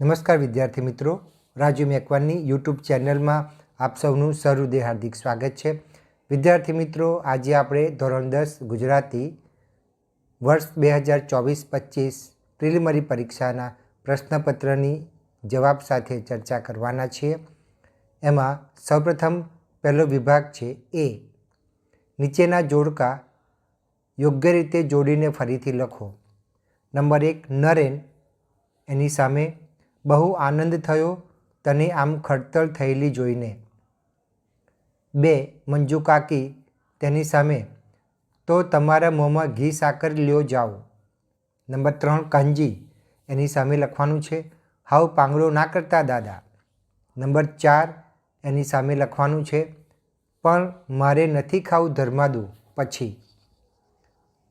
નમસ્કાર વિદ્યાર્થી મિત્રો, રાજુ મેકવાનની યુટ્યુબ ચેનલમાં આપ સૌનું સહૃદય હાર્દિક સ્વાગત છે. વિદ્યાર્થી મિત્રો, આજે આપણે ધોરણ 10 ગુજરાતી વર્ષ 2024-25 પ્રિલિમરી પરીક્ષાના પ્રશ્નપત્રની જવાબ સાથે ચર્ચા કરવાના છીએ. એમાં સૌપ્રથમ પહેલો વિભાગ છે એ. નીચેના જોડકા યોગ્ય રીતે જોડીને ફરીથી લખો. નંબર 1, નરેન, એની સામે બહુ આનંદ થયો તને આમ ખડતલ થયેલી જોઈને. 2, મંજુ કાકી, તેની સામે તો તમારા મોંમાં ઘી સાકર લ્યો જાઓ. નંબર 3, કાંજી, એની સામે લખવાનું છે હાવ પાંગડો ના કરતા દાદા. નંબર 4, એની સામે લખવાનું છે પણ મારે નથી ખાવું ધર્માદુ પછી.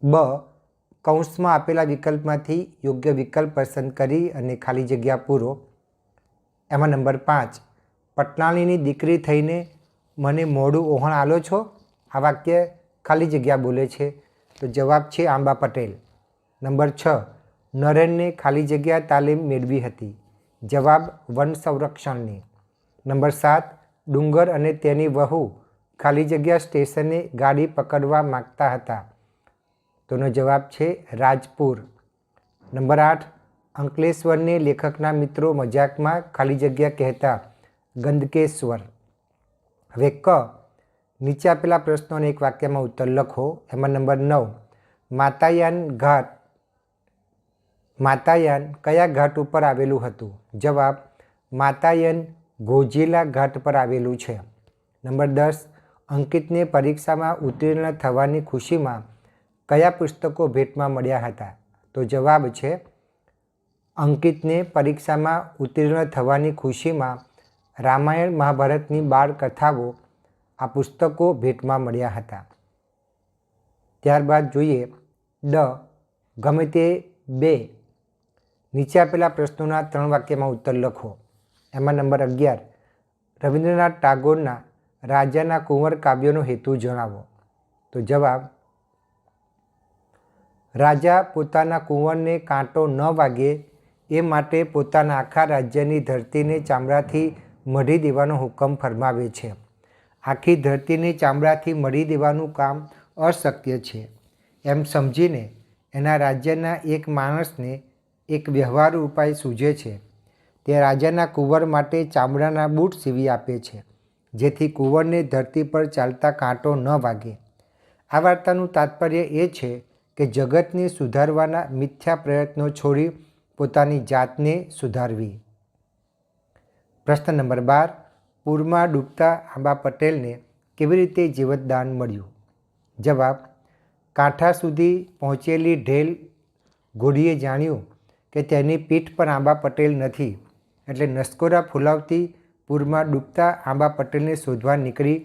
બ, કૌંસમાં આપેલા વિકલ્પમાંથી યોગ્ય વિકલ્પ પસંદ કરી અને ખાલી જગ્યા પૂરો. એમાં નંબર 5, પટલાણીની દીકરી થઈને મને મોઢું ઓહણ આલો છો. આ વાક્ય ખાલી જગ્યા બોલે છે, તો જવાબ છે આંબા પટેલ. નંબર 6, નરેનને ખાલી જગ્યા તાલીમ મેળવી હતી. જવાબ વન સંરક્ષણની. નંબર 7, ડુંગર અને તેની વહુ ખાલી જગ્યા સ્ટેશને ગાડી પકડવા માગતા હતા. તોનો જવાબ છે રાજપુર. નંબર 8, અંકલેશ્વરને લેખકના મિત્રો મજાકમાં ખાલી જગ્યા કહેતા ગંદકેશ્વર. હવે ક, નીચે આપેલા પ્રશ્નોને એક વાક્યમાં ઉત્તર લખો. એમાં નંબર 9, માતાયાન કયા ઘાટ ઉપર આવેલું હતું. જવાબ માતાયન ઘોજીલા ઘાટ પર આવેલું છે. નંબર 10, અંકિતને પરીક્ષામાં ઉત્તીર્ણ થવાની ખુશીમાં કયા પુસ્તકો ભેટમાં મળ્યા હતા. તો જવાબ છે અંકિતને પરીક્ષામાં ઉત્તીર્ણ થવાની ખુશીમાં રામાયણ મહાભારતની બાળકથાઓ આ પુસ્તકો ભેટમાં મળ્યા હતા. ત્યારબાદ જોઈએ ડ, ગમે તે 2, નીચે આપેલા પ્રશ્નોના 3 વાક્યમાં ઉત્તર લખો. એમાં નંબર 11, રવિન્દ્રનાથ ટાગોરના રાજાના કુંવર કાવ્યનો હેતુ જણાવો. તો જવાબ રાજા પોતાના કુંવરને કાંટો ન વાગે એ માટે પોતાના આખા રાજ્યની ધરતીને ચામડાથી મઢી દેવાનો હુકમ ફરમાવે છે. આખી ધરતીને ચામડાથી મઢી દેવાનું કામ અશક્ય છે એમ સમજીને એના રાજ્યના એક માણસને એક વ્યવહારુ ઉપાય સૂઝે છે. તે રાજાના કુંવર માટે ચામડાના બૂટ સીવી આપે છે, જેથી કુંવરને ધરતી પર ચાલતા કાંટો ન વાગે. આ વાર્તાનું તાત્પર્ય એ છે કે જગતને સુધારવાના મિથ્યા પ્રયત્નો છોડી પોતાની જાતને સુધારવી. પ્રશ્ન નંબર 12, પૂરમાં ડૂબતા આંબા પટેલને કેવી રીતે જીવતદાન મળ્યું. જવાબ કાંઠા સુધી પહોંચેલી ઢેલ ઘોડીએ જાણ્યું કે તેની પીઠ પર આંબા પટેલ નથી, એટલે નસકોરા ફૂલાવતી પૂરમાં ડૂબતા આંબા પટેલને શોધવા નીકળી.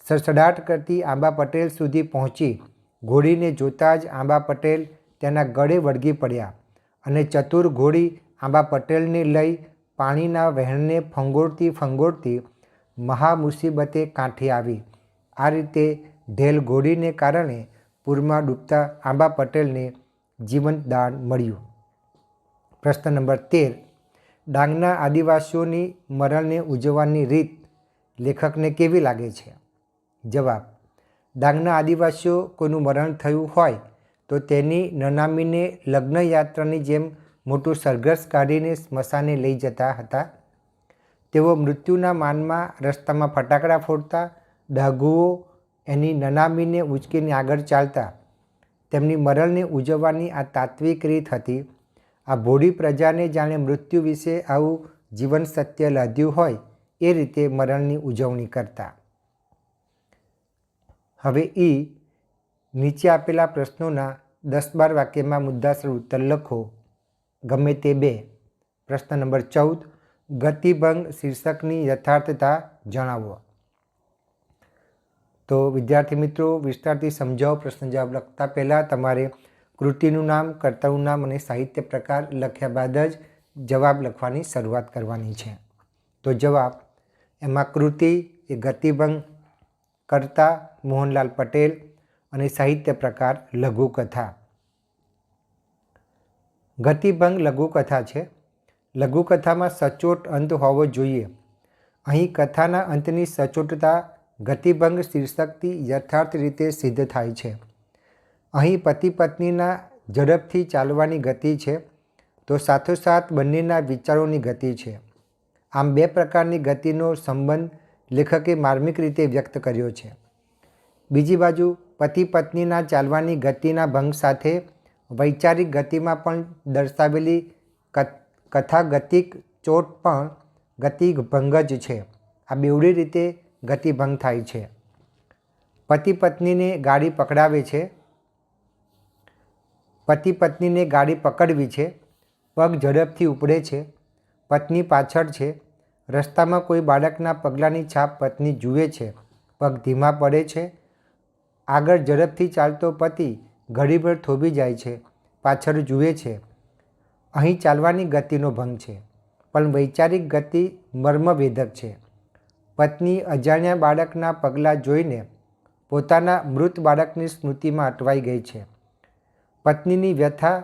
સડસડાટ કરતી આંબા પટેલ સુધી પહોંચી ઘોડીને જોતાં જ આંબા પટેલ તેના ગળે વળગી પડ્યા અને ચતુર ઘોડી આંબા પટેલને લઈ પાણીના વહેણને ફંગોળતી મહા મુસીબતે કાંઠે આવી. આ રીતે ઢેલ ઘોડીને કારણે પૂરમાં ડૂબતા આંબા પટેલને જીવનદાન મળ્યું. પ્રશ્ન નંબર 13, ડાંગના આદિવાસીઓની મરણને ઉજવવાની રીત લેખકને કેવી લાગે છે. જવાબ ડાંગના આદિવાસીઓ કોઈનું મરણ થયું હોય તો તેની નનામીને લગ્નયાત્રાની જેમ મોટું સરઘસ કાઢીને સ્મશાને લઈ જતા હતા. તેઓ મૃત્યુના માનમાં રસ્તામાં ફટાકડા ફોડતા, ડાઘુઓ એની નનામીને ઉંચકીને આગળ ચાલતા. તેમની મરણને ઉજવવાની આ તાત્વિક રીત હતી. આ ભોળી પ્રજાને જાણે મૃત્યુ વિશે આવું જીવન સત્ય લાદ્યું હોય એ રીતે મરણની ઉજવણી કરતા. હવે ઈ, નીચે આપેલા પ્રશ્નોના 10-12 વાક્યમાં મુદ્દાસર ઉત્તર લખો. ગમે તે 2. પ્રશ્ન નંબર 14, ગતિભંગ શીર્ષકની યથાર્થતા જણાવો. તો વિદ્યાર્થી મિત્રો, વિસ્તારથી સમજાવો. પ્રશ્ન જવાબ લખતા પહેલાં તમારે કૃતિનું નામ, કર્તાનું નામ અને સાહિત્ય પ્રકાર લખ્યા બાદ જ જવાબ લખવાની શરૂઆત કરવાની છે. તો જવાબ એમાં કૃતિ એ ગતિભંગ, કર્તા મોહનલાલ પટેલ અને સાહિત્ય પ્રકાર લઘુકથા. ગતિભંગ લઘુકથા છે. લઘુકથામાં સચોટ અંત હોવો જોઈએ. અહીં કથાના અંતની સચોટતા ગતિભંગ શીર્ષકથી યથાર્થ રીતે સિદ્ધ થાય છે. અહીં પતિ પત્નીના ઝડપથી ચાલવાની ગતિ છે, તો સાથોસાથ બંનેના વિચારોની ગતિ છે. આમ બે પ્રકારની ગતિનો સંબંધ લેખકે માર્મિક રીતે વ્યક્ત કર્યો છે. બીજી બાજુ પતિ પત્નીના ચાલવાની ગતિના ભંગ સાથે વૈચારિક ગતિમાં પણ દર્શાવેલી કથાગતિક ચોટ પણ ગતિભંગ જ છે. આ બેવડી રીતે ગતિભંગ થાય છે. પતિ પત્નીને ગાડી પકડાવે છે. પતિ પત્નીને ગાડી પકડવી છે. પગ ઝડપથી ઉપડે છે. પત્ની પાછળ છે. રસ્તામાં કોઈ બાળકના પગલાંની છાપ પત્ની જુએ છે. પગ ધીમા પડે છે. આગળ ઝડપથી ચાલતો પતિ ઘડીભર થોભી જાય છે. પાછળ જુએ છે. અહીં ચાલવાની ગતિનો ભંગ છે, પણ વૈચારિક ગતિ મર્મવેધક છે. પત્ની અજાણ્યા બાળકના પગલાં જોઈને પોતાના મૃત બાળકની સ્મૃતિમાં અટવાઈ ગઈ છે. પત્નીની વ્યથા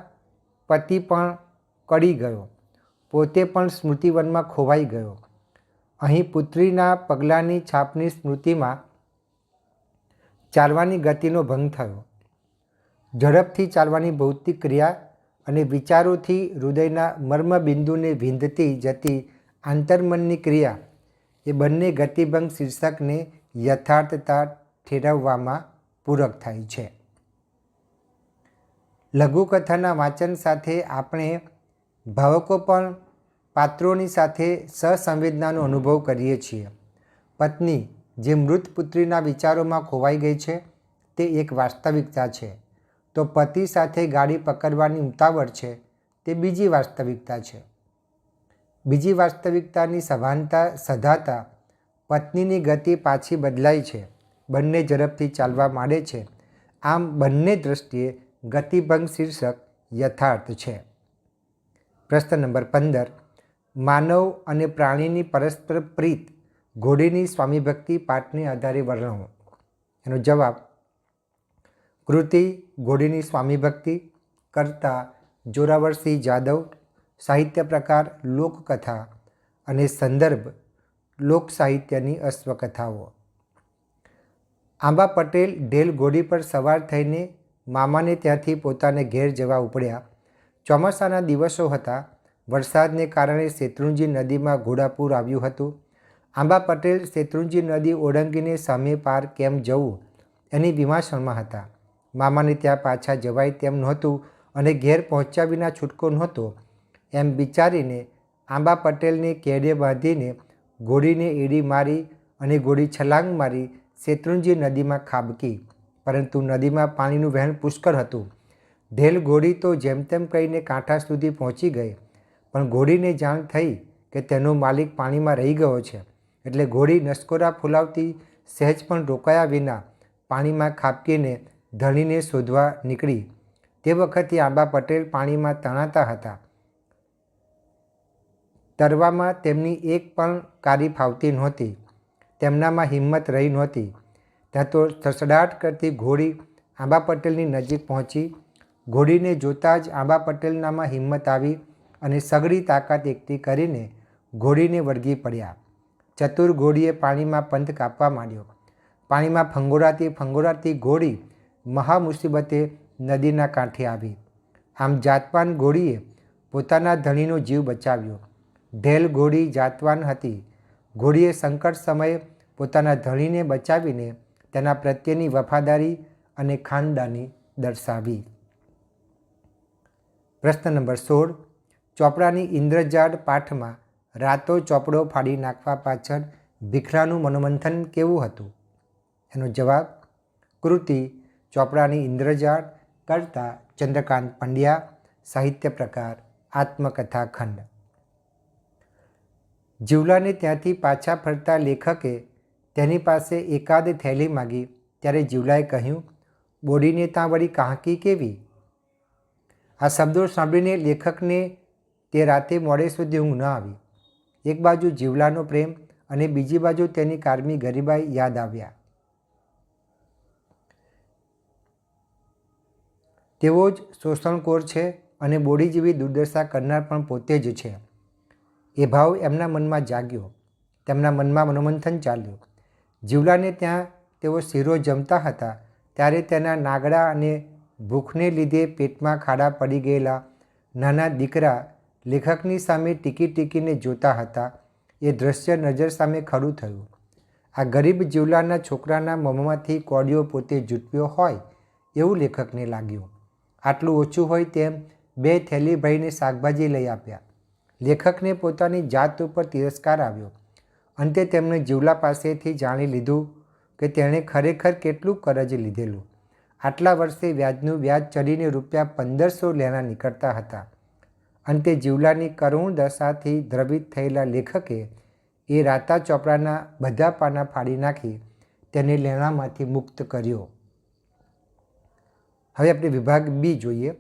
પતિ પણ કળી ગયો, પોતે પણ સ્મૃતિવનમાં ખોવાઈ ગયો. અહીં પુત્રીના પગલાંની છાપની સ્મૃતિમાં ચાલવાની ગતિનો ભંગ થયો. ઝડપથી ચાલવાની ભૌતિક ક્રિયા અને વિચારોથી હૃદયના મર્મબિંદુને વિંધતી જતી આંતરમનની ક્રિયા એ બંને ગતિભંગ શીર્ષકને યથાર્થતા ઠેરવવામાં પૂરક થાય છે. લઘુકથાના વાંચન સાથે આપણે ભાવકો પણ પાત્રોની સાથે સહસંવેદનાનો અનુભવ કરીએ છીએ. પત્ની જે મૃત પુત્રીના વિચારોમાં ખોવાઈ ગઈ છે તે એક વાસ્તવિકતા છે, તો પતિ સાથે ગાડી પકડવાની ઉતાવળ છે તે બીજી વાસ્તવિકતા છે. બીજી વાસ્તવિકતાની સભાનતા સધાતા પત્નીની ગતિ પાછી બદલાય છે. બંને ઝડપથી ચાલવા માંડે છે. આમ બંને દ્રષ્ટિએ ગતિભંગ શીર્ષક યથાર્થ છે. પ્રશ્ન નંબર 15. માનવ અને પ્રાણીની પરસ્પર પ્રીત ઘોડીની સ્વામીભક્તિ પાઠને આધારે વર્ણવો. એનો જવાબ: કૃતિ ઘોડીની સ્વામીભક્તિ, કર્તા જોરાવરસિંહ જાદવ, સાહિત્ય પ્રકાર લોકકથા અને સંદર્ભ લોક સાહિત્યની અશ્વકથાઓ. આંબા પટેલ ઢેલ ઘોડી પર સવાર થઈને મામાને ત્યાંથી પોતાને ઘેર જવા ઉપડ્યા. ચોમાસાના દિવસો હતા. વરસાદને કારણે શેત્રુંજી નદીમાં ઘોડાપૂર આવ્યું હતું. આંબા પટેલ શેત્રુંજી નદી ઓળંગીને સામે પાર કેમ જવું એની વિમાસણમાં હતા. મામાને ત્યાં પાછા જવાય તેમ નહોતું અને ઘેર પહોંચ્યા વિના છૂટકો નહોતો એમ વિચારીને આંબા પટેલને કેડે બાંધીને ઘોડીને એડી મારી અને ઘોડી છલાંગ મારી શેત્રુંજી નદીમાં ખાબકી. પરંતુ નદીમાં પાણીનું વહેણ પુષ્કળ હતું. ઢેલ ઘોડી તો જેમ તેમ કહીને કાંઠા સુધી પહોંચી ગઈ, પણ ઘોડીને જાણ થઈ કે તેનો માલિક પાણીમાં રહી ગયો છે, એટલે ઘોડી નસકોરા ફૂલાવતી સહેજ પણ રોકાયા વિના પાણીમાં ખાબકીને ધણીને શોધવા નીકળી. તે વખતે આંબા પટેલ પાણીમાં તણાતા હતા. તરવામાં તેમની એક પણ કારી ફાવતી નહોતી. તેમનામાં હિંમત રહી નહોતી. ત્યાં તો સસડાટ કરતી ઘોડી આંબા પટેલની નજીક પહોંચી. ઘોડીને જોતાં જ આંબા પટેલનામાં હિંમત આવી અને સઘળી તાકાત એકઠી કરીને ઘોડીને વળગી પડ્યા. ચતુર ઘોડીએ પાણીમાં પંથ કાપવા માંડ્યો. પાણીમાં ફંગોળાતી ઘોડી મહા મુસીબતે નદીના કાંઠે આવી. આમ જાતવાન ઘોડીએ પોતાના ધણીનો જીવ બચાવ્યો. ઢેલ ઘોડી જાતવાન હતી. ઘોડીએ સંકટ સમયે પોતાના ધણીને બચાવીને તેના પ્રત્યેની વફાદારી અને ખાનદાની દર્શાવી. પ્રશ્ન નંબર 16. ચોપડાની ઇન્દ્રજાળ પાઠમાં રાતો ચોપડો ફાડી નાખવા પાછળ ભીખરાનું મનોમંથન કેવું હતું? એનો જવાબ: કૃતિ ચોપડાની ઇન્દ્રજાળ, કર્તા ચંદ્રકાંત પંડ્યા, સાહિત્ય પ્રકાર આત્મકથા ખંડ. જીવલાને ત્યાંથી પાછા ફરતા લેખકે તેની પાસે એકાદ થેલી માગી ત્યારે જીવલાએ કહ્યું, બોડીને ત્યાં વળી કાંહકી કેવી? આ શબ્દો સાંભળીને લેખકને તે રાતે મોડે સુધી ઊંઘ ન આવી. એક બાજુ જીવલાનો પ્રેમ અને બીજી બાજુ તેની કારમી ગરીબાઈ યાદ આવ્યા. તેઓ જ શોષણખોર છે અને બોડી જેવી દુર્દશા કરનાર પણ પોતે જ છે. એ ભાવ એમના મનમાં જાગ્યો. તેમના મનમાં મનોમંથન ચાલ્યું. જીવલાને ત્યાં તેઓ શીરો જમતા હતા ત્યારે તેના નાગડા અને ભૂખને લીધે પેટમાં ખાડા પડી ગયેલા નાના દીકરા લેખકની સામે ટીકી ટીકીને જોતા હતા. એ દૃશ્ય નજર સામે ખડું થયું. આ ગરીબ જીવલાના છોકરાના મોંમાંથી કોડિયો પોતે જૂટવ્યો હોય એવું લેખકને લાગ્યું. આટલું ઓછું હોય તેમ 2 થેલી ભરીને શાકભાજી લઈ આપ્યા. લેખકને પોતાની જાત ઉપર તિરસ્કાર આવ્યો. અંતે તેમણે જીવલા પાસેથી જાણી લીધું કે તેણે ખરેખર કેટલું કરજ લીધેલું. આટલા વર્ષે વ્યાજનું વ્યાજ ચડીને રૂપિયા 1500 લેણા નીકળતા હતા. અંતે જીવલાની કરુણ દશાથી દ્રવિત થયેલા લેખકે એ રાતા ચોપડાના બધા પાના ફાડી નાખી તેને લેણામાંથી મુક્ત કર્યો. હવે આપણે વિભાગ બી જોઈએ.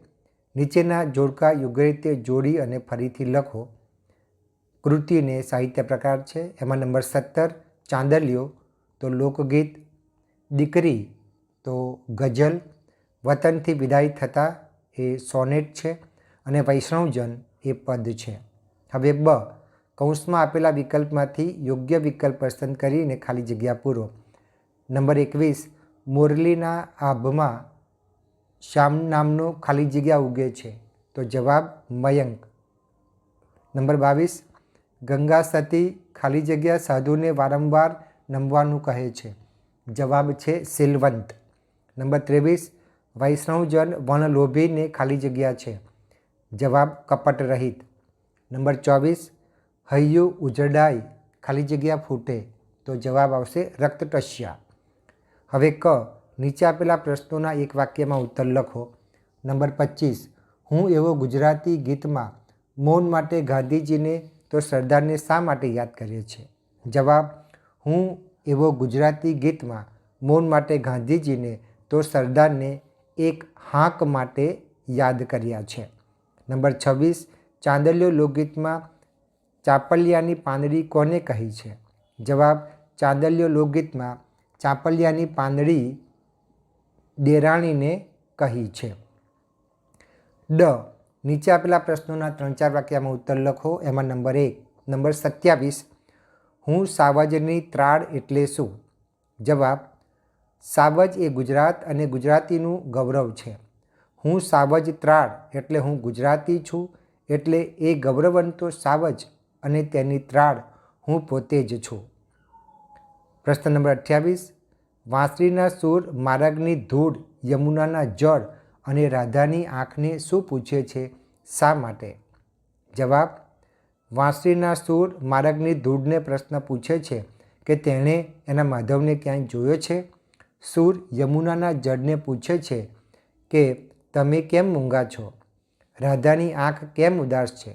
નીચેના જોડકા યોગ્ય રીતે જોડી અને ફરીથી લખો. કૃતિને સાહિત્ય પ્રકાર છે. એમાં નંબર 17 ચાંદલિયો તો લોકગીત, દીકરી તો ગઝલ, વતનથી વિદાય થતા એ સોનેટ છે અને વૈષ્ણવજન એ પદ છે. હવે બ કૌંસમાં આપેલા વિકલ્પમાંથી યોગ્ય વિકલ્પ પસંદ કરીને ખાલી જગ્યા પૂરો. નંબર 21 મોરલીના આભમાં શ્યામ નામનો ખાલી જગ્યા ઉગે છે તો જવાબ મયંક. નંબર 22 ગંગા સતી ખાલી જગ્યા સાધુને વારંવાર નમવાનું કહે છે. જવાબ છે સિલવંત. નંબર 23 વૈષ્ણવજન વણલોભીને ખાલી જગ્યા છે. જવાબ કપટ રહિત. નંબર 24 હૈયું ઉજડાય ખાલી જગ્યા ફૂટે તો જવાબ આવશે રક્તટસ્યા. હવે ક નીચે આપેલા પ્રશ્નોના એક વાક્યમાં ઉત્તર લખો. નંબર 25 હું એવો ગુજરાતી ગીતમાં મૌન માટે ગાંધીજીને તો સરદારને શા માટે યાદ કરીએ છીએ? જવાબ હું એવો ગુજરાતી ગીતમાં મૌન માટે ગાંધીજીને તો સરદારને એક હાંક માટે યાદ કર્યા છે. નંબર 26 ચાંદલિયો લોકગીતમાં ચાપલિયાની પાંદડી કોને કહી છે? જવાબ ચાંદલિયો લોકગીતમાં ચાપલિયાની પાંદડી દેરાણીને કહી છે. ડ નીચે આપેલા પ્રશ્નોના 3-4 વાક્યમાં ઉત્તર લખો. એમાં નંબર 1 નંબર 27 હું સાવજની ત્રાડ એટલે શું? જવાબ સાવજ એ ગુજરાત અને ગુજરાતીનું ગૌરવ છે. હું સાવજ ત્રાડ એટલે હું ગુજરાતી છું એટલે એ ગૌરવંતો સાવજ અને તેની ત્રાડ હું પોતે જ છું. પ્રશ્ન નંબર 28 વાંસળીના સૂર માર્ગની ધૂળ યમુનાના જળ અને રાધાની આંખને શું પૂછે છે? શા માટે? જવાબ વાંસળીના સૂર માર્ગની ધૂળને પ્રશ્ન પૂછે છે કે તેણે એના માધવને ક્યાંય જોયો છે. સૂર યમુનાના જળને પૂછે છે કે તમે કેમ મૂંગા છો? રાધાની આંખ કેમ ઉદાસ છે?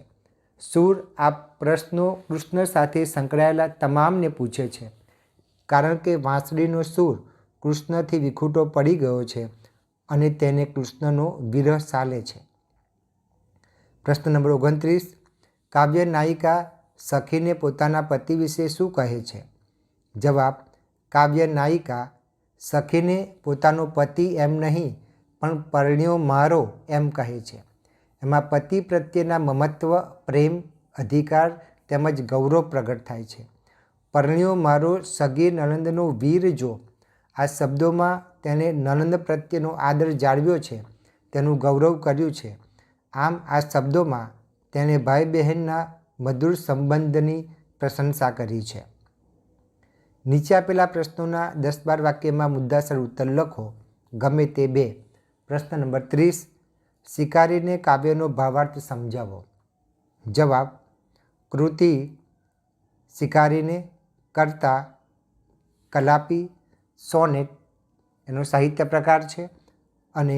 સૂર આ પ્રશ્નો કૃષ્ણ સાથે સંકળાયેલા તમામને પૂછે છે કારણ કે વાંસળીનો સૂર કૃષ્ણથી વિખૂટો પડી ગયો છે અને તેને કૃષ્ણનો વિરહ સાલે છે. પ્રશ્ન નંબર 29 કાવ્ય નાયિકા સખીને પોતાના પતિ વિશે શું કહે છે? જવાબ કાવ્ય નાયિકા સખીને પોતાનો પતિ એમ નહીં પણ પરણ્યો મારો એમ કહે છે. એમાં પતિ પ્રત્યેના મમત્વ, પ્રેમ, અધિકાર તેમજ ગૌરવ પ્રગટ થાય છે. પરણ્યો મારો સગી નણંદનો વીર જો આ શબ્દોમાં તેણે નણંદ પ્રત્યેનો આદર જાળવ્યો છે, તેનું ગૌરવ કર્યું છે. આમ આ શબ્દોમાં તેણે ભાઈ બહેનના મધુર સંબંધની પ્રશંસા કરી છે. નીચે આપેલા પ્રશ્નોના 10-12 વાક્યમાં મુદ્દાસર ઉત્તર લખો. ગમે તે 2. પ્રશ્ન નંબર 30 શિકારીને કાવ્યનો ભાવાર્થ સમજાવો. જવાબ કૃતિ શિકારીને, કર્તા કલાપી, સોનેટ એનો સાહિત્ય પ્રકાર છે અને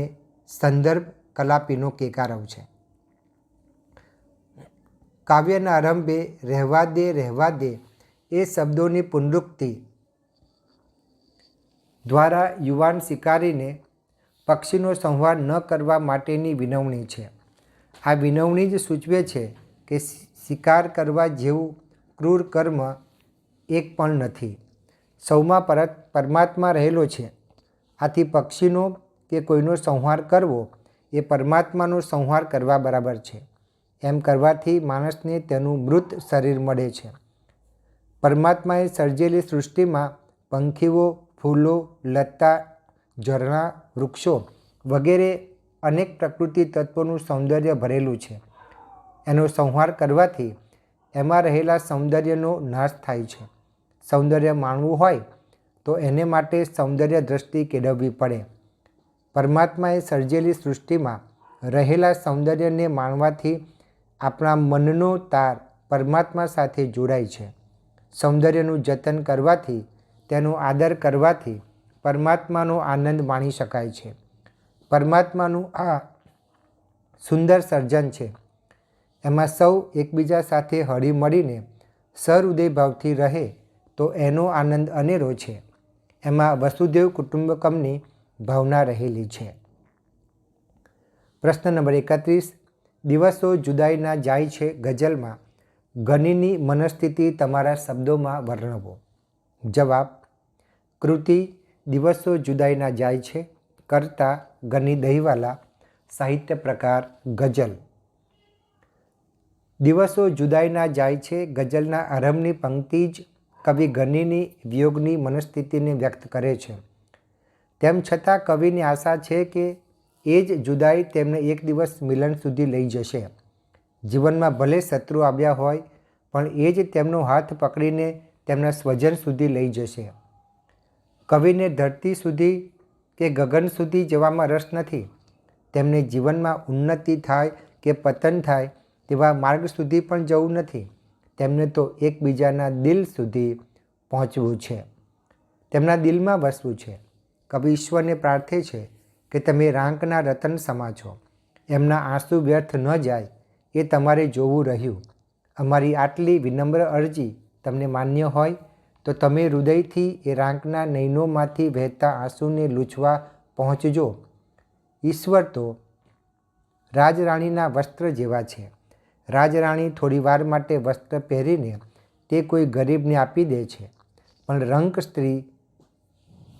સંદર્ભ કલાપીનો કેકારવ છે. કાવ્યના આરંભે રહેવા દે એ શબ્દોની પુનરુક્તિ દ્વારા યુવાન શિકારીને પક્ષીનો સંહાર ન કરવા માટેની વિનવણી છે. આ વિનવણી જ સૂચવે છે કે શિકાર કરવા જેવું ક્રૂર કર્મ એક પણ નથી. સૌમાં પરમાત્મા રહેલો છે. આથી પક્ષીનો કે કોઈનો સંહાર કરવો એ પરમાત્માનો સંહાર કરવા બરાબર છે. એમ કરવાથી માણસને તેનું મૃત શરીર મળે છે. પરમાત્માએ સર્જેલી સૃષ્ટિમાં પંખીઓ, ફૂલો, લતા, ઝરણા, વૃક્ષો વગેરે અનેક પ્રકૃતિ તત્વોનું સૌંદર્ય ભરેલું છે. એનો સંહાર કરવાથી એમાં રહેલા સૌંદર્યનો નાશ થાય છે. સૌંદર્ય માણવું હોય તો એને માટે સૌંદર્ય દ્રષ્ટિ કેળવવી પડે. પરમાત્માએ સર્જેલી સૃષ્ટિમાં રહેલા સૌંદર્યને માણવાથી આપણા મનનો તાર પરમાત્મા સાથે જોડાય છે. સૌંદર્યનું જતન કરવાથી, તેનો આદર કરવાથી પરમાત્માનો આનંદ માણી શકાય છે. પરમાત્માનું આ સુંદર સર્જન છે. એમાં સૌ એકબીજા સાથે હળી મળીને સહૃદય ભાવથી રહે તો એનો આનંદ અનેરો છે. એમાં વસુદેવ કુટુંબકમની ભાવના રહેલી છે. પ્રશ્ન નંબર 31. દિવસો જુદાઈના જાય છે ગઝલમાં ગનીની મનસ્થિતિ તમારા શબ્દોમાં વર્ણવો. જવાબ: કૃતિ દિવસો જુદાઈના જાય છે. કર્તા ગની દહીવાલા. સાહિત્ય પ્રકાર ગઝલ. દિવસો જુદાઈના જાય છે ગઝલના આરંભની પંક્તિ જ કવિ ગનીની વિયોગની મનસ્થિતિને વ્યક્ત કરે છે. તેમ છતાં કવિની આશા છે કે એ જ જુદાઈ તેમને એક દિવસ મિલન સુધી લઈ જશે. જીવનમાં ભલે શત્રુ આવ્યા હોય પણ એ જ તેમનો હાથ પકડીને તેમના સ્વજન સુધી લઈ જશે. કવિને ધરતી સુધી કે ગગન સુધી જવામાં રસ નથી. તેમને જીવનમાં ઉન્નતિ થાય કે પતન થાય તેવા માર્ગ સુધી પણ જવું નથી. તેમને તો એકબીજાના દિલ સુધી પહોંચવું છે, તેમના દિલમાં વસવું છે. કવિ ઈશ્વરને પ્રાર્થે છે કે તમે રાંકના રતન સમા છો. એમના આંસુ વ્યર્થ ન જાય એ તમારે જોવું રહ્યું. અમારી આટલી વિનમ્ર અરજી તમને માન્ય હોય તો તમે હૃદયથી એ રાંકના નયનોમાંથી વહેતા આંસુને લૂછવા પહોંચજો. ઈશ્વર તો રાજરાણીના વસ્ત્ર જેવા છે. રાજરાણી થોડી વાર માટે વસ્ત્ર પહેરીને તે કોઈ ગરીબને આપી દે છે, પણ રંક સ્ત્રી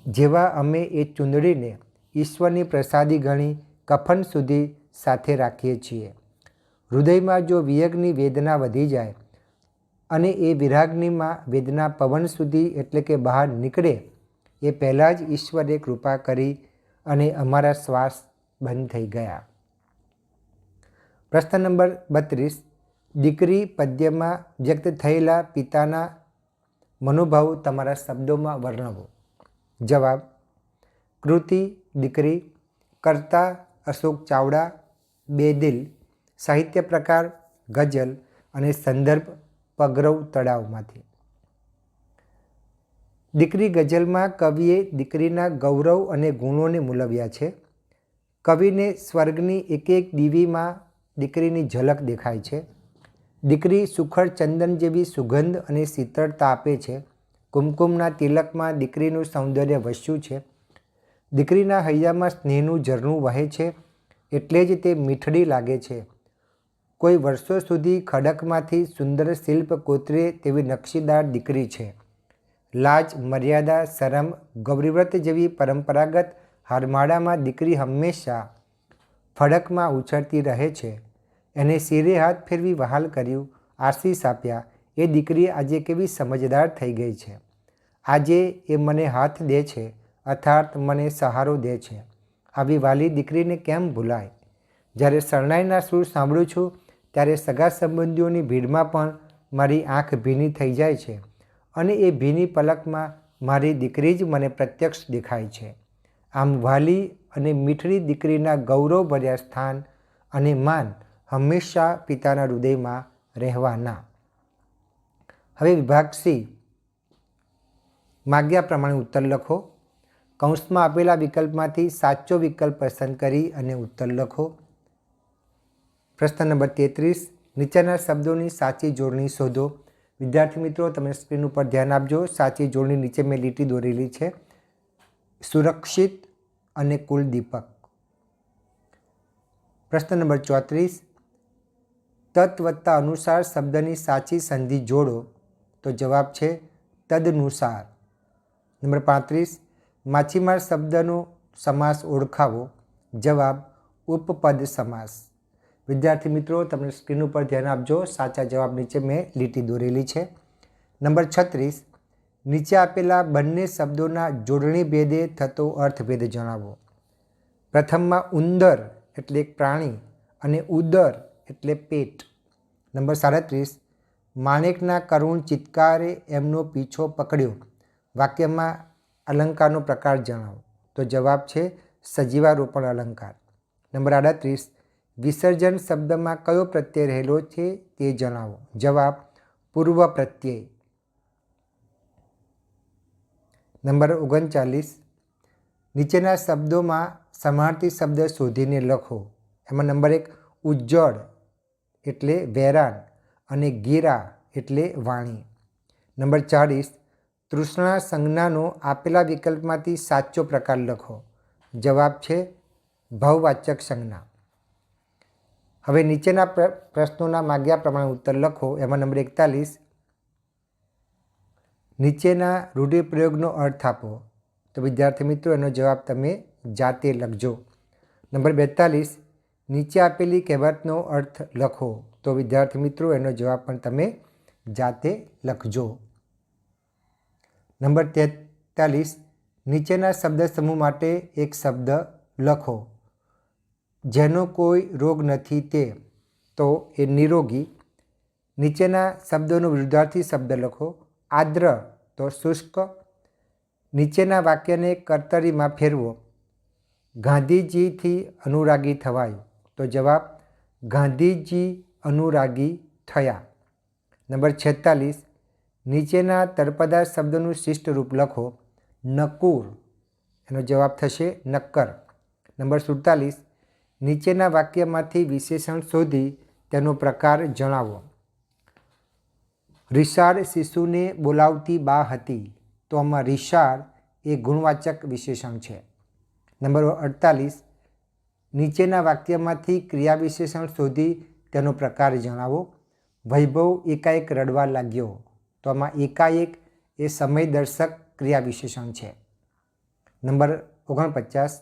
જેવા અમે એ ચૂંદડીને ઈશ્વરની પ્રસાદી ગણી કફન સુધી સાથે રાખીએ છીએ. હૃદયમાં જો વિયગની વેદના વધી જાય અને એ વિરાગનીમાં વેદના પવન સુધી એટલે કે બહાર નીકળે એ પહેલાં જ ઈશ્વરે કૃપા કરી અને અમારા શ્વાસ બંધ થઈ ગયા. પ્રશ્ન નંબર 32. દીકરી પદ્યમાં વ્યક્ત થયેલા પિતાના મનોભાવો તમારા શબ્દોમાં વર્ણવો. જવાબ: કૃતિ દીકરી. કર્તા અશોક ચાવડા. બેદિલ. સાહિત્ય પ્રકાર ગઝલ અને સંદર્ભ પગરવ તળાવમાંથી. દીકરી ગઝલમાં કવિએ દીકરીના ગૌરવ અને ગુણોને મૂલવ્યા છે. કવિને સ્વર્ગની એક એક દીવીમાં દીકરીની ઝલક દેખાય છે. દીકરી સુખડ ચંદન જેવી સુગંધ અને શીતળતા આપે છે. કુમકુમના તિલકમાં દીકરીનું સૌંદર્ય વસ્યું છે. દીકરીના હૈયામાં સ્નેહનું ઝરણું વહે છે એટલે જ તે મીઠડી લાગે છે. કોઈ વર્ષો સુધી ખડકમાંથી સુંદર શિલ્પ કોતરે તેવી નકશીદાર દીકરી છે. લાજ, મર્યાદા, શરમ, ગૌરીવ્રત જેવી પરંપરાગત હારમાળામાં દીકરી હંમેશા ફડકમાં ઉછળતી રહે છે. એને શિરે હાથ ફેરવી વહાલ કર્યું, આશીષ આપ્યા. એ દીકરી આજે કેવી સમજદાર થઈ ગઈ છે. આજે એ મને હાથ દે છે, અર્થાત મને સહારો દે છે. આવી વાલી દીકરીને કેમ ભૂલાય? જ્યારે શરણાઈના સૂર સાંભળું છું ત્યારે સગા સંબંધીઓની ભીડમાં પણ મારી આંખ ભીની થઈ જાય છે અને એ ભીની પલકમાં મારી દીકરી જ મને પ્રત્યક્ષ દેખાય છે. આમ વાલી અને મીઠડી દીકરીના ગૌરવભર્યા સ્થાન અને માન હંમેશા પિતાના હૃદયમાં રહેવાના. હવે વિભાગ સી. માગ્યા પ્રમાણે ઉત્તર લખો. કૌંસમાં આપેલા વિકલ્પમાંથી સાચો વિકલ્પ પસંદ કરી અને ઉત્તર લખો. પ્રશ્ન નંબર 33. નીચેના શબ્દોની સાચી જોડણી શોધો. વિદ્યાર્થી મિત્રો, તમે સ્ક્રીન ઉપર ધ્યાન આપજો. સાચી જોડણી નીચે મેં લીટી દોરેલી છે. સુરક્ષિત અને કુલદીપક. પ્રશ્ન નંબર 34. તત વત્તા અનુસાર શબ્દની સાચી સંધિ જોડો. તો જવાબ છે તદનુસાર. નંબર 35. માછીમાર શબ્દનો સમાસ ઓળખાવો. જવાબ ઉપપદ સમાસ. વિદ્યાર્થી મિત્રો, તમે સ્ક્રીન ઉપર ધ્યાન આપજો. સાચા જવાબ નીચે મેં લીટી દોરેલી છે. નંબર 36, નીચે આપેલા બંને શબ્દોના જોડણી ભેદે થતો અર્થભેદ જણાવો. પ્રથમમાં ઉંદર એટલે એક પ્રાણી અને ઉદર એટલે પેટ. નંબર 37, માણેકના કરુણ ચિત્કારે એમનો પીછો પકડ્યો. વાક્યમાં અલંકારનો પ્રકાર જણાવો. તો જવાબ છે સજીવારોપણ અલંકાર. નંબર 38, વિસર્જન શબ્દમાં કયો પ્રત્યય રહેલો છે તે જણાવો. જવાબ પૂર્વ પ્રત્યય. નંબર 39, નીચેના શબ્દોમાં સમાર્થી શબ્દ શોધીને લખો. એમાં નંબર 1, ઉજ્જડ એટલે વેરાન અને ગીરા એટલે વાણી. નંબર 40, તૃષ્ણા સંજ્ઞાનો આપેલા વિકલ્પમાંથી સાચો પ્રકાર લખો. જવાબ છે ભાવવાચક સંજ્ઞા. હવે નીચેના પ્રશ્નોના માગ્યા પ્રમાણે ઉત્તર લખો. એમાં નંબર 41, નીચેના રૂઢિપ્રયોગનો અર્થ આપો. તો વિદ્યાર્થી મિત્રો, એનો જવાબ તમે જાતે લખજો. નંબર 42, નીચે આપેલી કહેવતનો અર્થ લખો. તો વિદ્યાર્થી મિત્રો, એનો જવાબ પણ તમે જાતે લખજો. નંબર 43, નીચેના શબ્દ સમૂહ માટે એક શબ્દ લખો. જેનો કોઈ રોગ નથી તે, તો એ નિરોગી. નીચેના શબ્દોનો વિરુદ્ધાર્થી શબ્દ લખો. આદ્ર તો શુષ્ક. નીચેના વાક્યને કર્તરીમાં ફેરવો. ગાંધીજીથી અનુરાગી થવાય. તો જવાબ ગાંધીજી અનુરાગી થયા. નંબર 46, નીચેના તળપદા શબ્દનું શિષ્ટ રૂપ લખો. નકુર, એનો જવાબ થશે નક્કર. નંબર 47, નીચેના વાક્યમાંથી વિશેષણ શોધી તેનો પ્રકાર જણાવો. રિશાળ શિશુને બોલાવતી બા હતી. તો આમાં રિશાળ એ ગુણવાચક વિશેષણ છે. નંબર 48, નીચેના વાક્યમાંથી ક્રિયા વિશેષણ શોધી તેનો પ્રકાર જણાવો. વૈભવ એકાએક રડવા લાગ્યો. તો આમાં એકાએક એ સમયદર્શક ક્રિયા વિશેષણ છે. નંબર 49,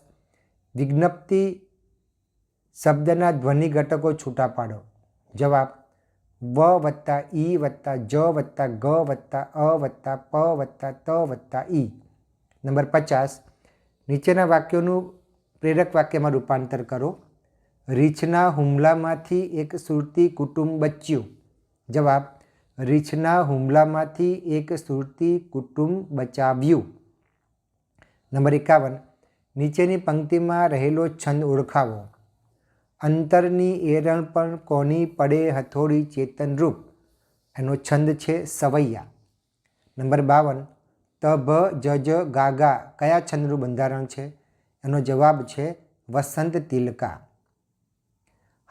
વિજ્ઞપ્તિ શબ્દના ધ્વનિ ઘટકો છૂટા પાડો. જવાબ વ વત્તા ઈ વત્તા જ વત્તા ગ વત્તા અ વત્તા પ વત્તા ત વત્તા ઈ. નંબર 50, નીચેના વાક્યોનું પ્રેરક વાક્યમાં રૂપાંતર કરો. રીંછના હુમલામાંથી એક સુરતી કુટુંબ બચ્યું. જવાબ રીંછના હુમલામાંથી એક સુરતી કુટુંબ બચાવ્યું. નંબર 51, નીચેની પંક્તિમાં રહેલો છંદ ઓળખાવો. અંતરની એરણ પણ કોની પડે હથોડી ચેતનરૂપ. એનો છંદ છે સવૈયા. નંબર 52, તભ જજ ગાગા કયા છંદનું બંધારણ છે? એનો જવાબ છે વસંત તિલકા.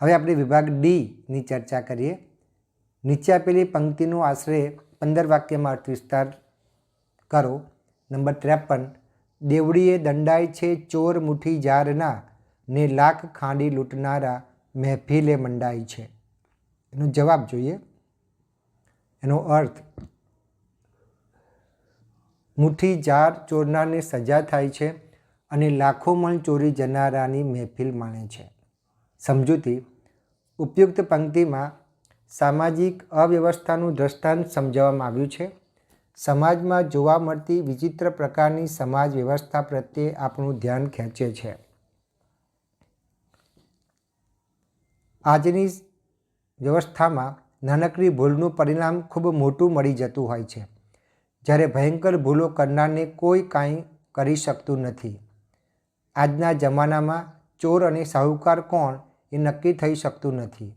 હવે આપણે વિભાગ ડીની ચર્ચા કરીએ. નીચે આપેલી પંક્તિનું આશરે 15 વાક્યમાં અર્થ વિસ્તાર કરો. નંબર 53, દેવડીએ દંડાય છે ચોર મુઠ્ઠી જારના ને લાખ ખાંડી લૂંટનારા મહેફિલે મંડાય છે. એનો જવાબ જોઈએ. એનો અર્થ, મુઠ્ઠી જાર ચોરનારને સજા થાય છે અને લાખો મણ ચોરી જનારાની મહેફિલ માણે છે. સમજૂતી, ઉપયુક્ત પંક્તિમાં સામાજિક અવ્યવસ્થાનું દૃષ્ટાંત સમજાવવામાં આવ્યું છે. સમાજમાં જોવા મળતી વિચિત્ર પ્રકારની સમાજ વ્યવસ્થા પ્રત્યે આપણું ધ્યાન ખેંચે છે. આજની વ્યવસ્થામાં નાનકડી ભૂલનું પરિણામ ખૂબ મોટું મળી જતું હોય છે, જ્યારે ભયંકર ભૂલો કરનારને કોઈ કાંઈ કરી શકતું નથી. આજના જમાનામાં ચોર અને સાહુકાર કોણ એ નક્કી થઈ શકતું નથી.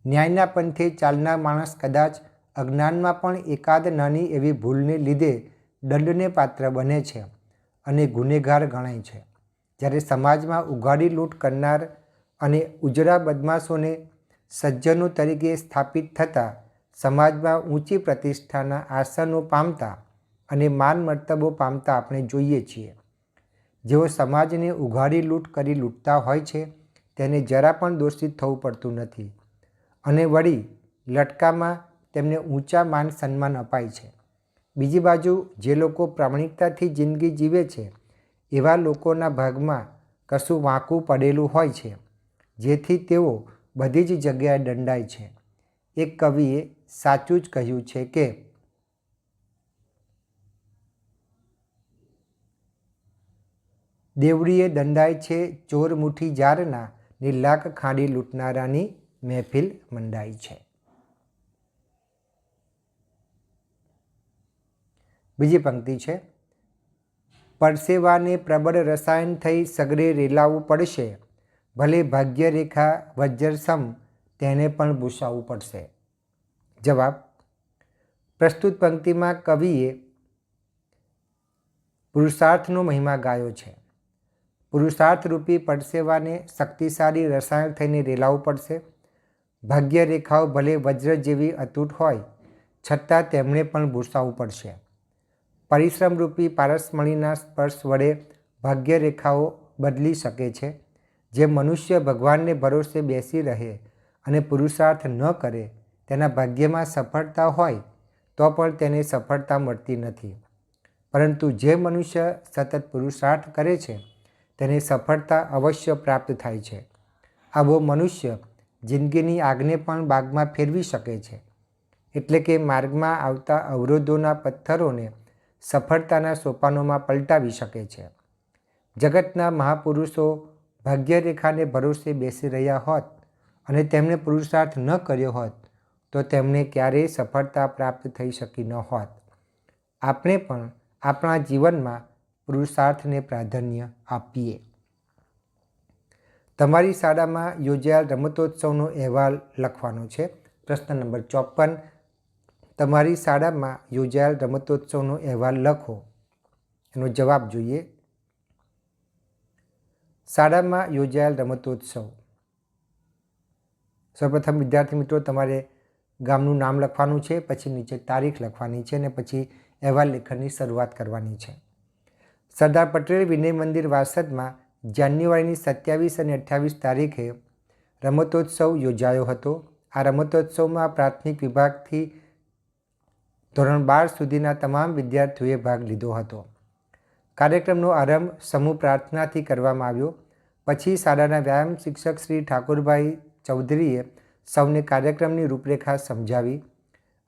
ન્યાયના પંથે ચાલનાર માણસ કદાચ અજ્ઞાનમાં પણ એકાદ નાની એવી ભૂલને લીધે દંડને પાત્ર બને છે અને ગુનેગાર ગણાય છે, જ્યારે સમાજમાં ઉઘાડી લૂંટ કરનાર અને ઉજળા બદમાશોને સજ્જનો તરીકે સ્થાપિત થતાં સમાજમાં ઊંચી પ્રતિષ્ઠાના આસનો પામતા અને માન મર્તબો પામતા આપણે જોઈએ છીએ. જેઓ સમાજને ઉઘાડી લૂંટ કરી લૂંટતા હોય છે તેને જરા પણ દોષિત થવું પડતું નથી અને વળી લટકામાં તેમને ઊંચા માન સન્માન અપાય છે. બીજી બાજુ જે લોકો પ્રામાણિકતાથી જિંદગી જીવે છે એવા લોકોના ભાગમાં કશું વાંકું પડેલું હોય છે, જેથી તેઓ બધી જ જગ્યાએ દંડાય છે. એક કવિએ સાચું જ કહ્યું છે કે દેવડીએ દંડાય છે ચોર મુઠ્ઠી જારના, ને લાખ ખાંડી લૂંટનારાની મહેફિલ મંડાઈ છે. બીજી પંક્તિ છે, પરસેવાને પ્રબળ રસાયણ થઈ સગડે રેલાવવું પડશે, ભલે ભાગ્યરેખા વજ્રસમ તેને પણ ભૂસાવવું પડશે. જવાબ, પ્રસ્તુત પંક્તિમાં કવિએ પુરુષાર્થનો મહિમા ગાયો છે. પુરુષાર્થરૂપી પરસેવાને શક્તિશાળી રસાયણ થઈને રેલાવવું પડશે. ભાગ્યરેખાઓ ભલે વજ્ર જેવી અતૂટ હોય છતાં તેમણે પણ ભૂસાવવું પડશે. પરિશ્રમરૂપી પારસમણીના સ્પર્શ વડે ભાગ્યરેખાઓ બદલી શકે છે. જે મનુષ્ય ભગવાનને ભરોસે બેસી રહે અને પુરુષાર્થ ન કરે તેના ભાગ્યમાં સફળતા હોય તો પણ તેને સફળતા મળતી નથી, પરંતુ જે મનુષ્ય સતત પુરુષાર્થ કરે છે તેને સફળતા અવશ્ય પ્રાપ્ત થાય છે. આવો મનુષ્ય જિંદગીની આગને પણ બાગમાં ફેરવી શકે છે, એટલે કે માર્ગમાં આવતા અવરોધોના પથ્થરોને સફળતાના સોપાનોમાં પલટાવી શકે છે. જગતના મહાપુરુષો ભાગ્યરેખાને ભરોસે બેસી રહ્યા હોત અને તેમણે પુરુષાર્થ ન કર્યો હોત તો તેમને ક્યારેય સફળતા પ્રાપ્ત થઈ શકી ન હોત. આપણે પણ આપણા જીવનમાં પુરુષાર્થને પ્રાધાન્ય આપીએ. તમારી શાળામાં યોજાયેલ રમતોત્સવનો અહેવાલ લખવાનો છે. પ્રશ્ન નંબર 54, તમારી શાળામાં યોજાયેલ રમતોત્સવનો અહેવાલ લખો. એનો જવાબ જોઈએ. શાળામાં યોજાયેલ રમતોત્સવ. સૌપ્રથમ વિદ્યાર્થી મિત્રો તમારે ગામનું નામ લખવાનું છે, પછી નીચે તારીખ લખવાની છે અને પછી અહેવાલ લેખનની શરૂઆત કરવાની છે. સરદાર પટેલ વિનય મંદિર વાસદમાં જાન્યુઆરીની 27 અને 28 તારીખે રમતોત્સવ યોજાયો હતો. આ રમતોત્સવમાં પ્રાથમિક વિભાગથી ધોરણ 12 સુધીના તમામ વિદ્યાર્થીઓએ ભાગ લીધો હતો. કાર્યક્રમનો આરંભ સમૂહ પ્રાર્થનાથી કરવામાં આવ્યો. પછી શાળાના વ્યાયામ શિક્ષક શ્રી ઠાકોરભાઈ ચૌધરીએ સૌને કાર્યક્રમની રૂપરેખા સમજાવી.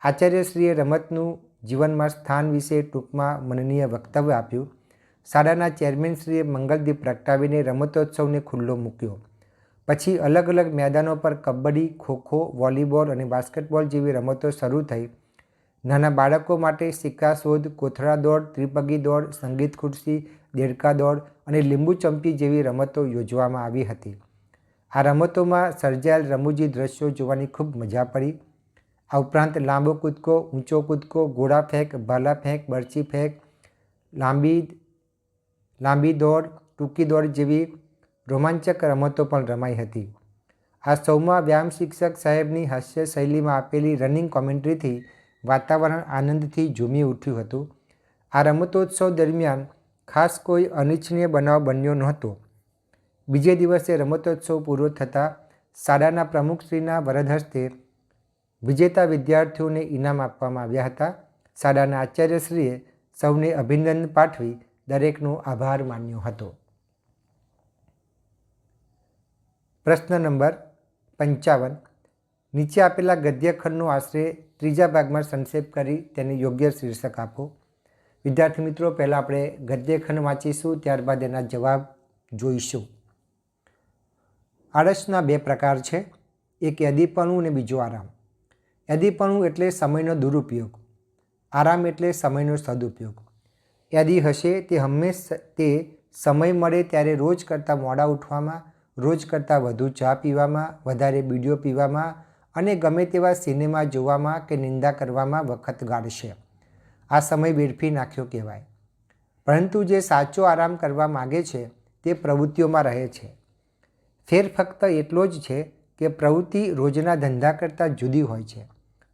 આચાર્યશ્રીએ રમતનું જીવનમાં સ્થાન વિશે ટૂંકમાં મનનીય વક્તવ્ય આપ્યું. શાળાના ચેરમેનશ્રીએ મંગલદીપ પ્રગટાવીને રમતોત્સવને ખુલ્લો મૂક્યો. પછી અલગ અલગ મેદાનો પર કબડ્ડી, ખોખો, વોલીબોલ અને બાસ્કેટબોલ જેવી રમતો શરૂ થઈ. નાના બાળકો માટે સિક્કા શોધ, કોથળા દોડ, ત્રિપગી દોડ, સંગીત ખુરશી, દેડકા દોડ અને લીંબુ ચમચી જેવી રમતો યોજવામાં આવી હતી. આ રમતોમાં સર્જાયેલ રમૂજી દ્રશ્યો જોવાની ખૂબ મજા પડી. આ ઉપરાંત લાંબો કૂદકો, ઊંચો કૂદકો, ગોળા ફેંક, ભાલા ફેંક, બરછી ફેંક, લાંબી દોડ, ટૂંકી દોડ જેવી રોમાંચક રમતો પણ રમાઈ હતી. આ સૌમાં વ્યાયામ શિક્ષક સાહેબની હાસ્ય શૈલીમાં આપેલી રનિંગ કોમેન્ટ્રીથી વાતાવરણ આનંદથી ઝૂમી ઉઠ્યું હતું. આ રમતોત્સવ દરમિયાન ખાસ કોઈ અનિચ્છનીય બનાવ બન્યો નહોતો. બીજે દિવસે રમતોત્સવ પૂરો થતાં શાળાના પ્રમુખશ્રીના વરદ હસ્તે વિજેતા વિદ્યાર્થીઓને ઇનામ આપવામાં આવ્યા હતા. શાળાના આચાર્યશ્રીએ સૌને અભિનંદન પાઠવી દરેકનો આભાર માન્યો હતો. પ્રશ્ન નંબર 55, નીચે આપેલા ગદ્યખંડનો આશરે ત્રીજા ભાગમાં સંક્ષેપ કરી તેને યોગ્ય શીર્ષક આપો. વિદ્યાર્થી મિત્રો, પહેલાં આપણે ગદ્યખંડ વાંચીશું, ત્યારબાદ એના જવાબ જોઈશું. આળસના બે પ્રકાર છે, એક યાદીપણું અને બીજો આરામ. યાદીપણું એટલે સમયનો દુરુપયોગ, આરામ એટલે સમયનો સદુપયોગ. યાદી હશે તે સમય મળે ત્યારે રોજ કરતાં મોડા ઉઠવામાં, રોજ કરતાં વધુ ચા પીવામાં, વધારે બીડીઓ પીવામાં અને ગમે તેવા સિનેમા જોવામાં કે નિંદા કરવામાં વખત ગાળશે. આ સમય વેડફી નાખ્યો કહેવાય. પરંતુ જે સાચો આરામ કરવા માગે છે તે પ્રવૃત્તિઓમાં રહે છે. ફેર ફક્ત એટલો જ છે કે પ્રવૃત્તિ રોજના ધંધા કરતાં જુદી હોય છે.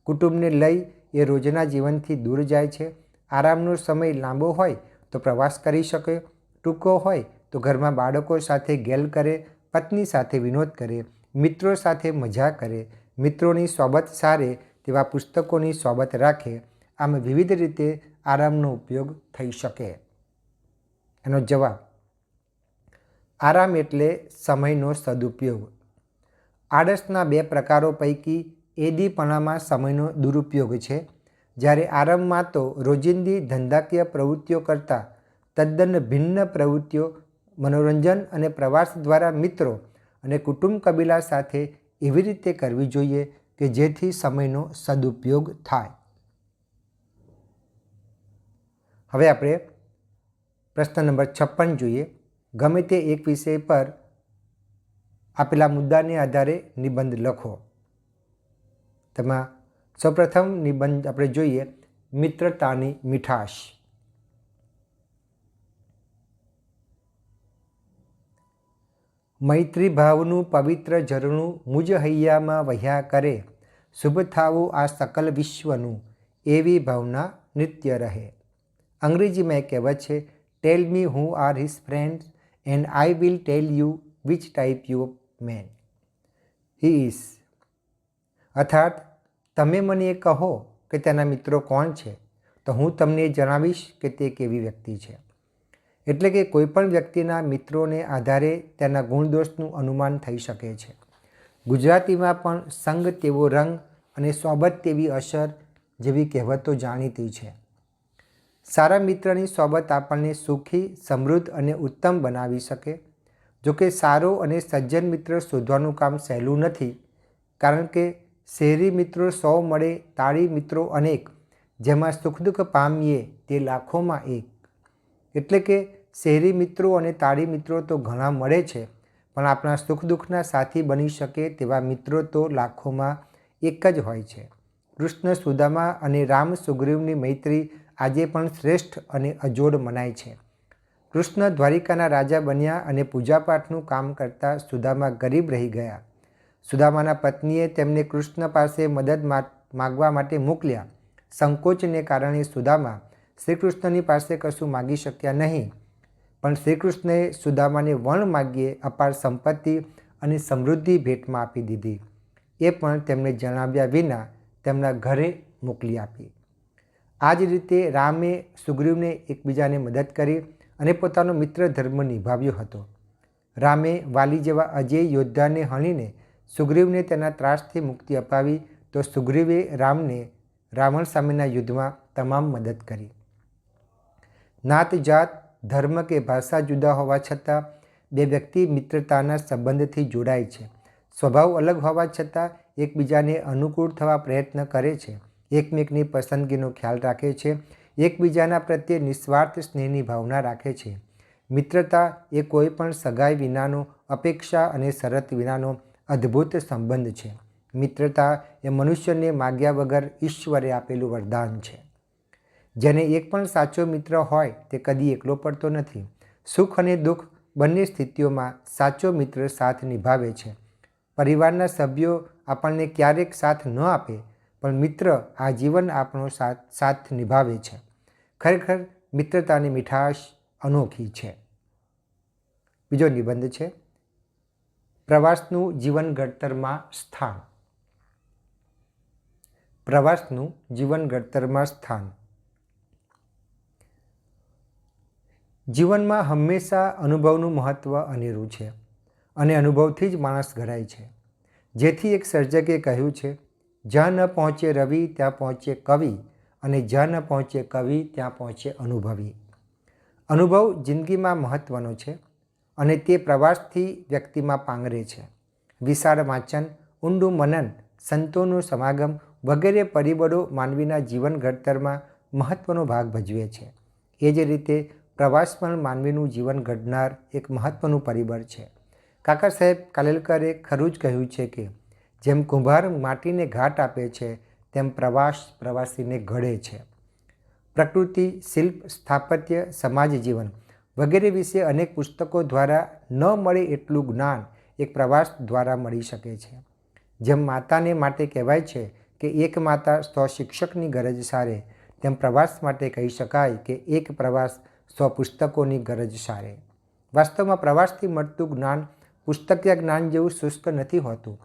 કુટુંબને લઈ એ રોજના જીવનથી દૂર જાય છે. આરામનો સમય લાંબો હોય તો પ્રવાસ કરી શકે, ટૂંકો હોય તો ઘરમાં બાળકો સાથે ગેલ કરે, પત્ની સાથે વિનોદ કરે, મિત્રો સાથે મજા કરે, મિત્રોની સોબત સારે તેવા પુસ્તકોની સોબત રાખે. આમ વિવિધ રીતે આરામનો ઉપયોગ થઈ શકે. એનો જવાબ, આરામ એટલે સમયનો સદુપયોગ. આળસના બે પ્રકારો પૈકી એદીપણામાં સમયનો દુરુપયોગ છે, જ્યારે આરામમાં તો રોજિંદી ધંધાકીય પ્રવૃત્તિઓ કરતાં તદ્દન ભિન્ન પ્રવૃત્તિઓ મનોરંજન અને પ્રવાસ દ્વારા મિત્રો અને કુટુંબ કબીલા સાથે એવી રીતે કરવી જોઈએ કે જેથી સમયનો સદુપયોગ થાય. હવે આપણે પ્રશ્ન નંબર 56 જોઈએ. ગમે તે એક વિષય પર આપેલા મુદ્દાને આધારે નિબંધ લખો. તેમાં સૌપ્રથમ નિબંધ આપણે જોઈએ મિત્રતાની મીઠાશ. મૈત્રી ભાવનું પવિત્ર ઝરણું મુજ હૈયામાં વહ્યા કરે, શુભ થાવું આ સકલ વિશ્વનું, એવી ભાવના નિત્ય રહે. અંગ્રેજીમાં એક કહેવત છે, tell me who are his friends and I will tell you which type you man he is. અર્થાત તમે મને એ કહો કે તેના મિત્રો કોણ છે, તો હું તમને એ જણાવીશ કે તે કેવી વ્યક્તિ છે. એટલે કે કોઈપણ વ્યક્તિના મિત્રોને આધારે તેના ગુણદોષનું અનુમાન થઈ શકે છે. ગુજરાતીમાં પણ સંગ તેવો રંગ અને સોબત તેવી અસર જેવી કહેવતો જાણીતી છે. સારા મિત્રની સોબત આપણને સુખી, સમૃદ્ધ અને ઉત્તમ બનાવી શકે. જોકે સારો અને સજ્જન મિત્ર શોધવાનું કામ સહેલું નથી, કારણ કે શહેરી મિત્રો 100 મળે, તાળી મિત્રો અનેક, જેમાં સુખ દુઃખ પામીએ તે લાખોમાં એક. એટલે કે શહેરી મિત્રો અને તાળી મિત્રો તો ઘણા મળે છે, પણ આપણા સુખ દુઃખના સાથી બની શકે તેવા મિત્રો તો લાખોમાં એક જ હોય છે. કૃષ્ણ સુદામા અને રામ સુગ્રીવની મૈત્રી આજે પણ શ્રેષ્ઠ અને અજોડ મનાય છે. કૃષ્ણ દ્વારિકાના રાજા બન્યા અને પૂજાપાઠનું કામ કરતા સુદામા ગરીબ રહી ગયા. સુદામાના પત્નીએ તેમને કૃષ્ણ પાસે મદદ માગવા માટે મોકલ્યા. સંકોચને કારણે સુદામા શ્રીકૃષ્ણની પાસે કશું માગી શક્યા નહીં, પણ શ્રીકૃષ્ણએ સુદામાને વણ માગ્યે અપાર સંપત્તિ અને સમૃદ્ધિ ભેટમાં આપી દીધી. એ પણ તેમને જણાવ્યા વિના તેમના ઘરે મોકલી આપી. આ જ રીતે રામે સુગ્રીવને એકબીજાને મદદ કરી અને પોતાનો મિત્ર ધર્મ નિભાવ્યો હતો. રામે વાલી જેવા અજેય યોદ્ધાને હણીને સુગ્રીવને તેના ત્રાસથી મુક્તિ અપાવી, તો સુગ્રીવે રામને રાવણ સામેના યુદ્ધમાં તમામ મદદ કરી. નાત, જાત, ધર્મ કે ભાષા જુદા હોવા છતાં બે વ્યક્તિ મિત્રતાના સંબંધથી જોડાય છે. સ્વભાવ અલગ હોવા છતાં એકબીજાને અનુકૂળ થવા પ્રયત્ન કરે છે, એકમેકની પસંદગીનો ખ્યાલ રાખે છે, એકબીજાના પ્રત્યે નિસ્વાર્થ સ્નેહની ભાવના રાખે છે. મિત્રતા એ કોઈ પણ સગાઈ વિનાનો, અપેક્ષા અને શરત વિનાનો અદ્ભુત સંબંધ છે. મિત્રતા એ મનુષ્યને માગ્યા વગર ઈશ્વરે આપેલું વરદાન છે. જેને એક પણ સાચો મિત્ર હોય તે કદી એકલો પડતો નથી. સુખ અને દુઃખ બંને સ્થિતિઓમાં સાચો મિત્ર સાથ નિભાવે છે. પરિવારના સભ્યો આપણને ક્યારેક સાથ ન આપે, પણ મિત્ર આજીવન આપણો સાથ નિભાવે છે. ખરેખર મિત્રતાની મીઠાશ અનોખી છે. બીજો નિબંધ છે પ્રવાસનું જીવન ઘડતરમાં સ્થાન. પ્રવાસનું જીવન ઘડતરમાં સ્થાન. જીવનમાં હંમેશા અનુભવનું મહત્ત્વ અનેરું છે અને અનુભવથી જ માણસ ઘડાય છે. જેથી એક સર્જકે કહ્યું છે, જ્યાં ન પહોંચે રવિ ત્યાં પહોંચે કવિ, અને જ્યાં ન પહોંચે કવિ ત્યાં પહોંચે અનુભવી. અનુભવ જિંદગીમાં મહત્ત્વનો છે અને તે પ્રવાસથી વ્યક્તિમાં પાંગરે છે. વિશાળ વાંચન, ઊંડું મનન, સંતોનું સમાગમ વગેરે પરિબળો માનવીના જીવન ઘડતરમાં મહત્ત્વનો ભાગ ભજવે છે. એ જ રીતે પ્રવાસ પણ માનવીનું જીવન ઘડનાર એક મહત્ત્વનું પરિબળ છે. કાકા સાહેબ કાલેલકરે ખરું જ કહ્યું છે કે જેમ કુંભાર માટીને ઘાટ આપે છે, તેમ પ્રવાસ પ્રવાસીને ઘડે છે. પ્રકૃતિ, શિલ્પ, સ્થાપત્ય, સમાજ જીવન વગેરે વિશે અનેક પુસ્તકો દ્વારા ન મળે એટલું જ્ઞાન એક પ્રવાસ દ્વારા મળી શકે છે. જેમ માતાને માટે કહેવાય છે કે એક માતા 100 શિક્ષકની ગરજ સારે, તેમ પ્રવાસ માટે કહી શકાય કે એક પ્રવાસ 100 પુસ્તકોની ગરજ સારે. વાસ્તવમાં પ્રવાસથી મળતું જ્ઞાન પુસ્તકીય જ્ઞાન જેવું શુષ્ક નથી હોતું,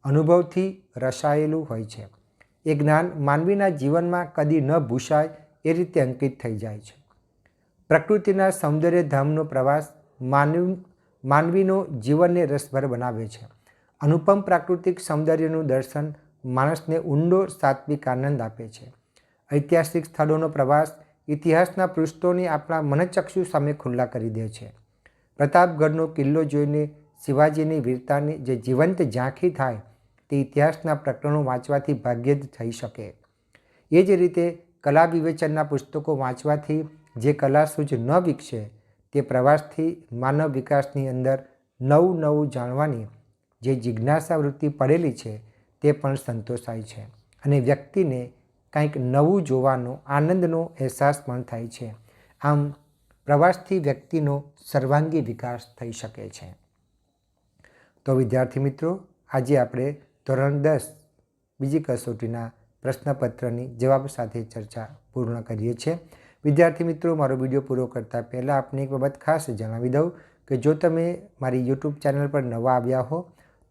અનુભવથી રસાયેલું હોય છે. એ જ્ઞાન માનવીના જીવનમાં કદી ન ભૂસાય એ રીતે અંકિત થઈ જાય છે. પ્રકૃતિના સૌંદર્યધામનો પ્રવાસ માનવીનો જીવનને રસભર બનાવે છે. અનુપમ પ્રાકૃતિક સૌંદર્યનું દર્શન માણસને ઊંડો સાત્વિક આનંદ આપે છે. ઐતિહાસિક સ્થળોનો પ્રવાસ ઇતિહાસના પૃષ્ઠોને આપણા મનચક્ષુ સામે ખુલ્લા કરી દે છે. પ્રતાપગઢનો કિલ્લો જોઈને શિવાજીની વીરતાની જે જીવંત ઝાંખી થાય તે ઇતિહાસના પ્રકરણો વાંચવાથી ભાગ્યે જ થઈ શકે. એ જ રીતે કલા વિવેચનના પુસ્તકો વાંચવાથી જે કલા સૂઝ ન વિકસે તે પ્રવાસથી માનવ વિકાસની અંદર નવું નવું જાણવાની જે જિજ્ઞાસા વૃત્તિ પડેલી છે તે પણ સંતોષાય છે અને વ્યક્તિને કંઈક નવું જોવાનો આનંદનો અહેસાસ પણ થાય છે. આમ પ્રવાસથી વ્યક્તિનો સર્વાંગી વિકાસ થઈ શકે છે. તો વિદ્યાર્થી મિત્રો, આજે આપણે ધોરણ 10 બીજી કસોટીના પ્રશ્નપત્રની જવાબ સાથે ચર્ચા પૂર્ણ કરીએ છીએ. વિદ્યાર્થી મિત્રો, મારો વિડીયો પૂરો કરતાં પહેલાં આપને એક બાબત ખાસ જણાવી દઉં કે જો તમે મારી યુટ્યુબ ચેનલ પર નવા આવ્યા હો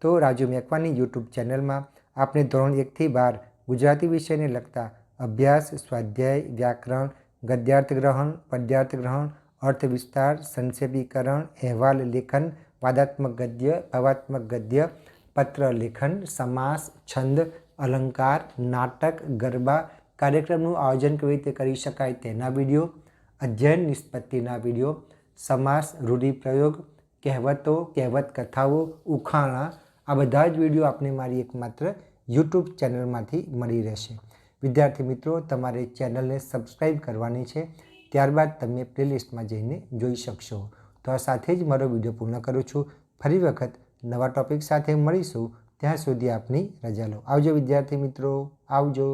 તો રાજુ મેકવાની યુટ્યુબ ચેનલમાં આપને ધોરણ 1 થી 12 ગુજરાતી વિષયને લગતા અભ્યાસ, સ્વાધ્યાય, વ્યાકરણ, ગદ્યાર્થ ગ્રહણ, પદ્યાર્થ ગ્રહણ, અર્થ વિસ્તાર, સંક્ષેપીકરણ, અહેવાલ લેખન, વાદાત્મક ગદ્ય, ભાવાત્મક ગદ્ય, પત્ર લેખન, સમાસ, છંદ, અલંકાર, નાટક, ગરબા, કાર્યક્રમનું આયોજન કેવી રીતે કરી શકાય તેના વિડીયો, અધ્યયન નિષ્પત્તિના વિડીયો, સમાસ, રૂઢિપ્રયોગ, કહેવતો, કહેવત કથાઓ, ઉખાણા, આ બધા જ વિડીયો આપને મારી એકમાત્ર યુટ્યુબ ચેનલમાંથી મળી રહેશે. વિદ્યાર્થી મિત્રો, તમારે ચેનલને સબસ્ક્રાઈબ કરવાની છે, ત્યારબાદ તમે પ્લેલિસ્ટમાં જઈને જોઈ શકશો. તો આ સાથે જ મારો વિડીયો પૂર્ણ કરું છું. ફરી વખત નવા ટૉપિક સાથે મળીશું. ત્યાં સુધી આપની રજા લો. આવજો વિદ્યાર્થી મિત્રો, આવજો.